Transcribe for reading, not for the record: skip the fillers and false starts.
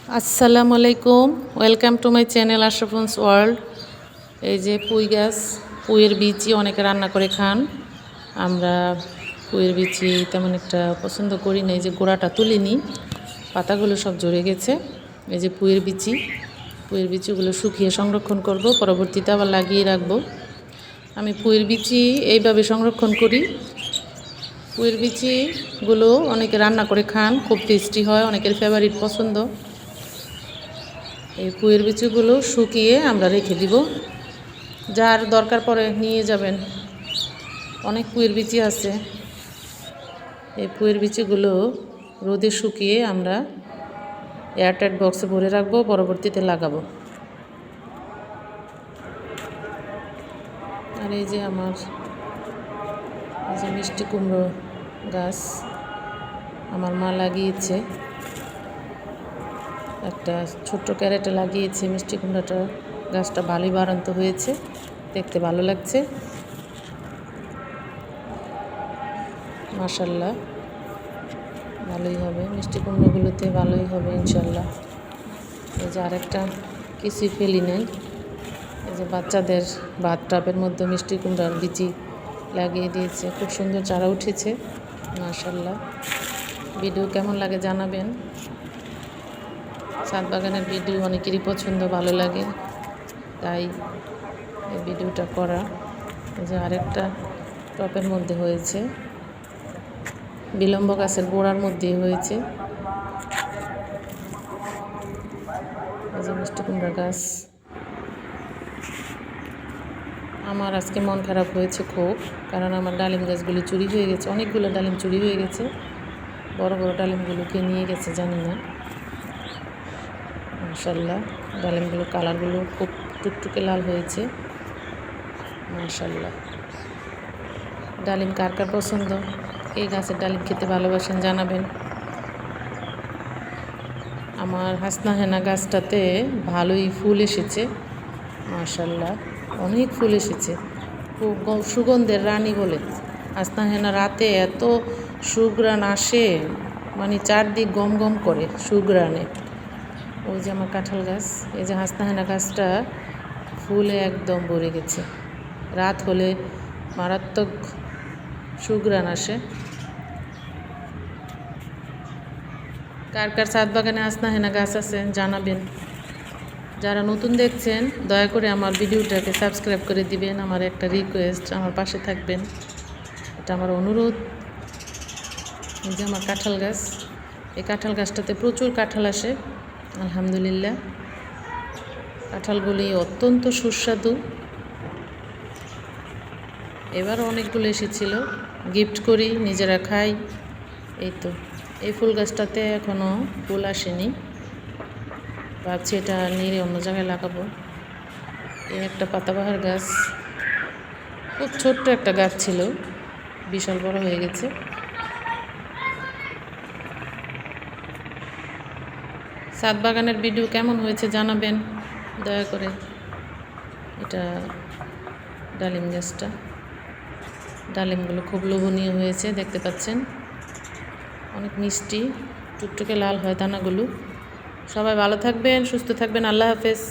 আসসালামু আলাইকুম, welcome to my channel Ashrafun's world. এই যে পুঁই গাছ, পুঁইয়ের বিচি অনেকে রান্না করে খান। আমরা পুঁইয়ের বিচি তেমন একটা পছন্দ করি না। এই যে গোড়াটা তুলিনি, পাতাগুলো সব ঝরে গেছে। এই যে পুঁইয়ের বিচিগুলো শুকিয়ে সংরক্ষণ করব, পরবর্তীতে আবার লাগিয়ে রাখবো। আমি পুঁইয়ের বিচি এইভাবে সংরক্ষণ করি। পুঁইয়ের বিচিগুলো অনেকে রান্না করে খান, খুব টেস্টি হয়, অনেকের ফেভারিট পছন্দ। এই পুঁইয়ের বিচিগুলো শুকিয়ে আমরা রেখে দিব, যার দরকার পড়ে নিয়ে যাবেন। অনেক পুঁইয়ের বিচি আছে। এই পুঁইয়ের বিচিগুলো রোদে শুকিয়ে আমরা এয়ারটাইট বক্সে ভরে রাখবো, পরবর্তীতে লাগাবো। আর এই যে আমার এই যে মিষ্টি কুমড়ো গাছ আমার মা লাগিয়েছে, একটা ছোট্ট ক্যারেটে লাগিয়েছে। মিষ্টি কুমড়াটা গাছটা ভালোই বাড়ন্ত হয়েছে, দেখতে ভালো লাগছে, মাশাআল্লাহ। ভালোই হবে, মিষ্টি কুমড়োগুলোতে ভালোই হবে ইনশাল্লাহ। এই যে আরেকটা কিছুই ফেলি নাই, এই যে বাচ্চাদের ভাত টাপের মধ্যে মিষ্টি কুমড়ার বিচি লাগিয়ে দিয়েছে, খুব সুন্দর চারা উঠেছে মাশাআল্লাহ। ভিডিও কেমন লাগে জানাবেন। ছাদ বাগানের ভিডিও অনেকেরই পছন্দ, ভালো লাগে, তাই এই ভিডিওটা করা। এই যে আরেকটা টপের মধ্যে হয়েছে, বিলম্ব গাছের গোড়ার মধ্যে হয়েছে। এই যে মিষ্টি কুমড়া গাছ। আমার আজকে মন খারাপ হয়েছে খুব, কারণ আমার ডালিম গাছগুলি চুরি হয়ে গেছে, অনেকগুলো ডালিম চুরি হয়ে গেছে। বড় বড় ডালিমগুলোকে নিয়ে গেছে জানি না। মাশাআল্লাহ, ডালিমগুলো কালারগুলো খুব টুকটুকে লাল হয়েছে মাশাআল্লাহ। ডালিম কার কার পছন্দ, এই গাছের ডালিম খেতে ভালোবাসেন জানাবেন। আমার হাসনা হেনা গাছটাতে ভালোই ফুল এসেছে মাশাআল্লাহ, অনেক ফুল এসেছে। খুব সুগন্ধের রানী বলে হাসনা হেনা, রাতে এত সুঘ্রাণ আসে, মানে চারদিক গম গম করে সুঘ্রাণে। ওই যে আমার কাঁঠাল গাছ, এই যে হাসনা হেনা গাছটা ফুলে একদম ভরে গেছে। রাত হলে মারাত্মক সুঘ্রাণ আসে। কার কার ছাদ বাগানে হাসনা হেনা গাছ আছে জানাবেন। যারা নতুন দেখছেন দয়া করে আমার ভিডিওটাকে সাবস্ক্রাইব করে দিবেন, আমার একটা রিকোয়েস্ট, আমার পাশে থাকবেন, এটা আমার অনুরোধ। এই যে আমার কাঁঠাল গাছ, এই কাঁঠাল গাছটাতে প্রচুর কাঁঠাল আসে আলহামদুলিল্লাহ। কাঁঠালগুলি অত্যন্ত সুস্বাদু। এবারও অনেকগুলো এসেছিল, গিফট করি, নিজেরা খাই। এই তো এই ফুল গাছটাতে এখনও ফুল আসেনি, ভাবছি এটা নিয়ে অন্য জায়গায় লাগাবো। এই একটা পাতাবাহার গাছ, খুব ছোট্ট একটা গাছ ছিল, বিশাল বড় হয়ে গেছে। ছাদ বাগানের ভিডিও কেমন হয়েছে জানাবেন দয়া করে। এটা ডালিম গাছটা, ডালিমগুলো খুব লোভনীয় হয়েছে, দেখতে পাচ্ছেন, অনেক মিষ্টি, টুকটুকে লাল হয় দানাগুলো। সবাই ভালো থাকবেন, সুস্থ থাকবেন, আল্লাহ হাফেজ।